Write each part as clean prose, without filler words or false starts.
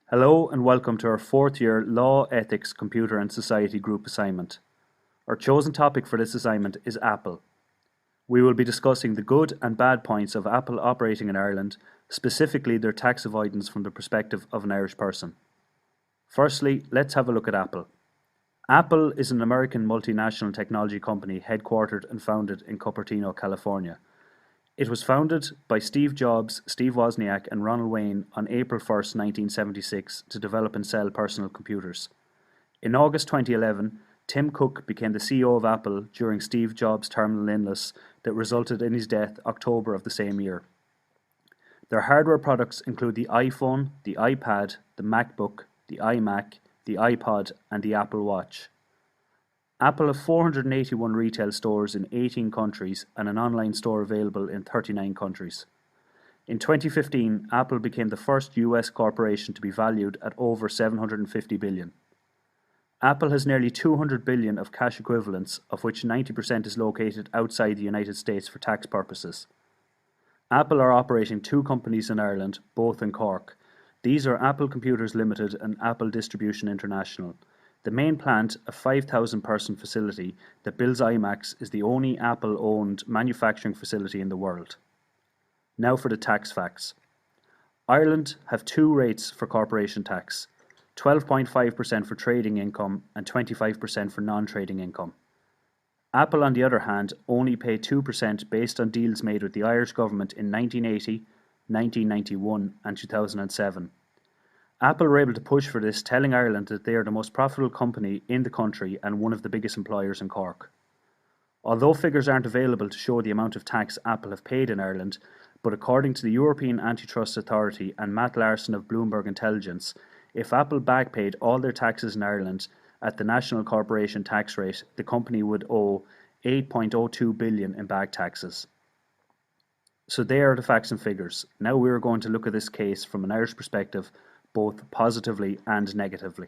Hello and welcome to our fourth year Law, Ethics, Computer and Society group assignment. Our chosen topic for this assignment is Apple. We will be discussing the good and bad points of Apple operating in Ireland, specifically their tax avoidance from the perspective of an Irish person. Firstly, let's have a look at Apple. Apple is an American multinational technology company headquartered and founded in Cupertino, California. It was founded by Steve Jobs, Steve Wozniak and Ronald Wayne on April 1, 1976 to develop and sell personal computers. In August 2011, Tim Cook became the CEO of Apple during Steve Jobs' terminal illness that resulted in his death October of the same year. Their hardware products include the iPhone, the iPad, the MacBook, the iMac, the iPod and the Apple Watch. Apple have 481 retail stores in 18 countries and an online store available in 39 countries. In 2015, Apple became the first US corporation to be valued at over $750 billion. Apple has nearly $200 billion of cash equivalents, of which 90% is located outside the United States for tax purposes. Apple are operating two companies in Ireland, both in Cork. These are Apple Computers Limited and Apple Distribution International. The main plant, a 5,000-person facility that builds iMacs, is the only Apple-owned manufacturing facility in the world. Now for the tax facts. Ireland have two rates for corporation tax, 12.5% for trading income and 25% for non-trading income. Apple, on the other hand, only pay 2% based on deals made with the Irish government in 1980, 1991 and 2007. Apple were able to push for this, telling Ireland that they are the most profitable company in the country and one of the biggest employers in Cork. Although figures aren't available to show the amount of tax Apple have paid in Ireland, but according to the European Antitrust Authority and Matt Larson of Bloomberg Intelligence, if Apple backpaid all their taxes in Ireland at the national corporation tax rate, the company would owe $8.02 billion in back taxes. So there are the facts and figures. Now we are going to look at this case from an Irish perspective, both positively and negatively.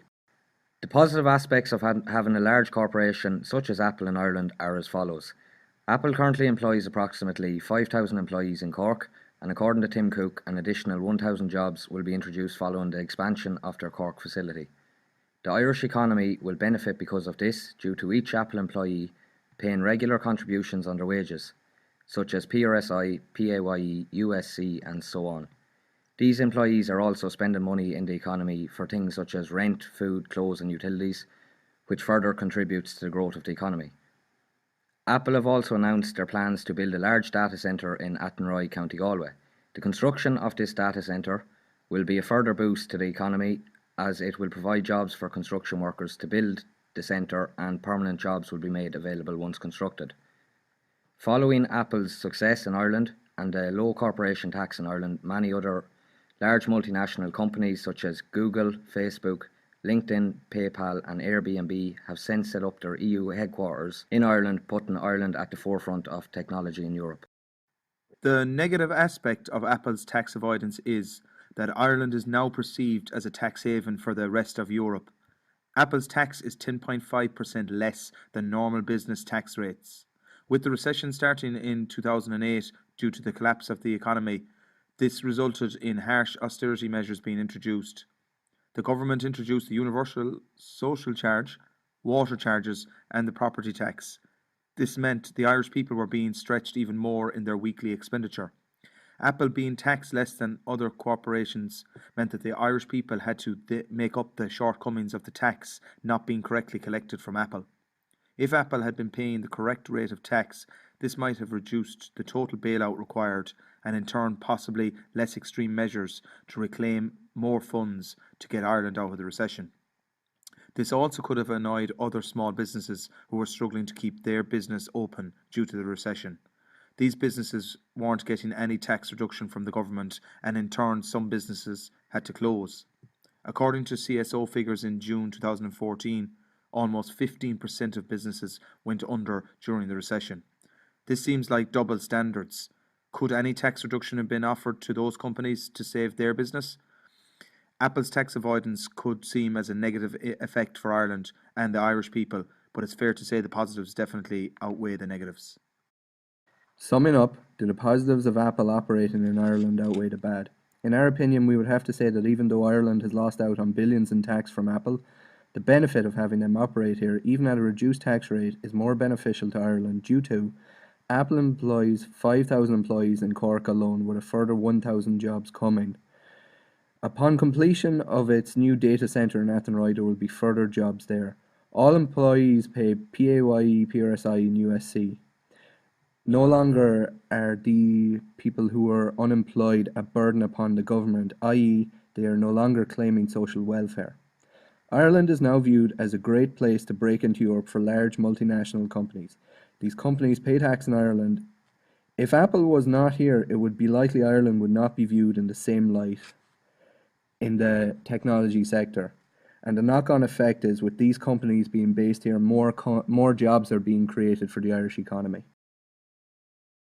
The positive aspects of having a large corporation such as Apple in Ireland are as follows. Apple currently employs approximately 5,000 employees in Cork, and according to Tim Cook, an additional 1,000 jobs will be introduced following the expansion of their Cork facility. The Irish economy will benefit because of this due to each Apple employee paying regular contributions on their wages, such as PRSI, PAYE, USC and so on. These employees are also spending money in the economy for things such as rent, food, clothes and utilities, which further contributes to the growth of the economy. Apple have also announced their plans to build a large data centre in Athenry, County Galway. The construction of this data centre will be a further boost to the economy as it will provide jobs for construction workers to build the centre and permanent jobs will be made available once constructed. Following Apple's success in Ireland and the low corporation tax in Ireland, many other large multinational companies such as Google, Facebook, LinkedIn, PayPal and Airbnb have since set up their EU headquarters in Ireland, putting Ireland at the forefront of technology in Europe. The negative aspect of Apple's tax avoidance is that Ireland is now perceived as a tax haven for the rest of Europe. Apple's tax is 10.5% less than normal business tax rates. With the recession starting in 2008 due to the collapse of the economy, this resulted in harsh austerity measures being introduced. The government introduced the universal social charge, water charges and the property tax. This meant the Irish people were being stretched even more in their weekly expenditure. Apple being taxed less than other corporations meant that the Irish people had to make up the shortcomings of the tax not being correctly collected from Apple. If Apple had been paying the correct rate of tax, this might have reduced the total bailout required and in turn possibly less extreme measures to reclaim more funds to get Ireland out of the recession. This also could have annoyed other small businesses who were struggling to keep their business open due to the recession. These businesses weren't getting any tax reduction from the government and in turn some businesses had to close. According to CSO figures in June 2014, almost 15% of businesses went under during the recession. This seems like double standards. Could any tax reduction have been offered to those companies to save their business? Apple's tax avoidance could seem as a negative effect for Ireland and the Irish people, but it's fair to say the positives definitely outweigh the negatives. Summing up, do the positives of Apple operating in Ireland outweigh the bad? In our opinion, we would have to say that even though Ireland has lost out on billions in tax from Apple, the benefit of having them operate here, even at a reduced tax rate, is more beneficial to Ireland due to Apple employs 5,000 employees in Cork alone, with a further 1,000 jobs coming. Upon completion of its new data centre in Athenry, there will be further jobs there. All employees pay PAYE, PRSI and USC. No longer are the people who are unemployed a burden upon the government, i.e., they are no longer claiming social welfare. Ireland is now viewed as a great place to break into Europe for large multinational companies. These companies pay tax in Ireland. If Apple was not here, it would be likely Ireland would not be viewed in the same light in the technology sector. And the knock-on effect is, with these companies being based here, more jobs are being created for the Irish economy.